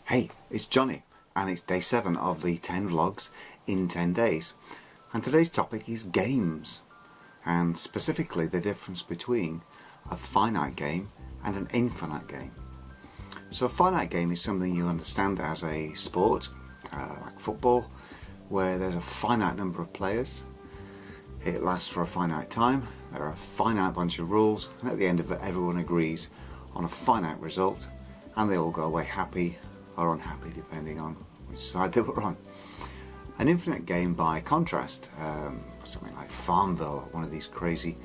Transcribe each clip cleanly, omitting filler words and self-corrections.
Hey, it's Johnny, and it's day 7 of the 10 vlogs in 10 days. And today's topic is games, and specifically the difference between a finite game and an infinite game. So a finite game is something you understand as a sport, like football, where there's a finite number of players. It lasts for a finite time, there are a finite bunch of rules, and at the end of it everyone agrees on a finite result, and they all go away happy or unhappy depending on which side they were on. An infinite game, by contrast, something like Farmville, one of these crazy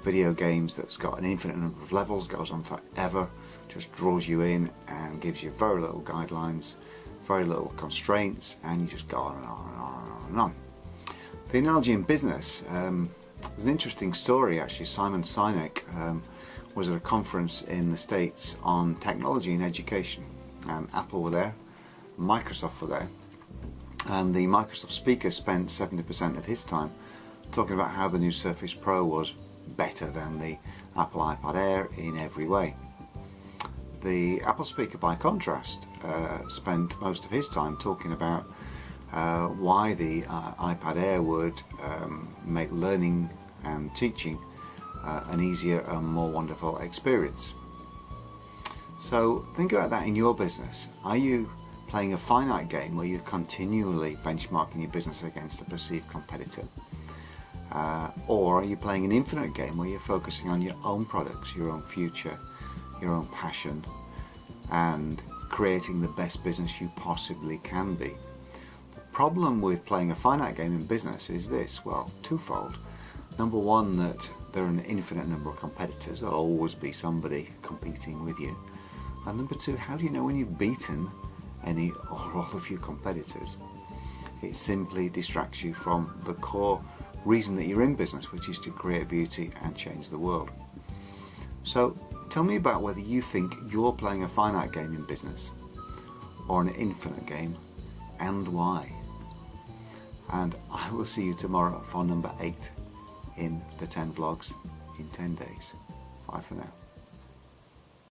video games that's got an infinite number of levels, goes on forever, just draws you in and gives you very little guidelines, very little constraints, and you just go on and on and on and on and on. The analogy in business, there's an interesting story actually. Simon Sinek was at a conference in the States on technology and education, and Apple were there, Microsoft were there, and the Microsoft speaker spent 70% of his time talking about how the new Surface Pro was better than the Apple iPad Air in every way. The Apple speaker, by contrast, spent most of his time talking about why the iPad Air would make learning and teaching an easier and more wonderful experience. So think about that in your business. Are you playing a finite game where you're continually benchmarking your business against a perceived competitor? Or are you playing an infinite game where you're focusing on your own products, your own future, your own passion, and creating the best business you possibly can be? The problem with playing a finite game in business is this, well, twofold. Number one, that there are an infinite number of competitors. There'll always be somebody competing with you. And number two, how do you know when you've beaten any or all of your competitors? It simply distracts you from the core reason that you're in business, which is to create beauty and change the world. So tell me about whether you think you're playing a finite game in business or an infinite game, and why. And I will see you tomorrow for number 8 in the 10 vlogs in 10 days. Bye for now.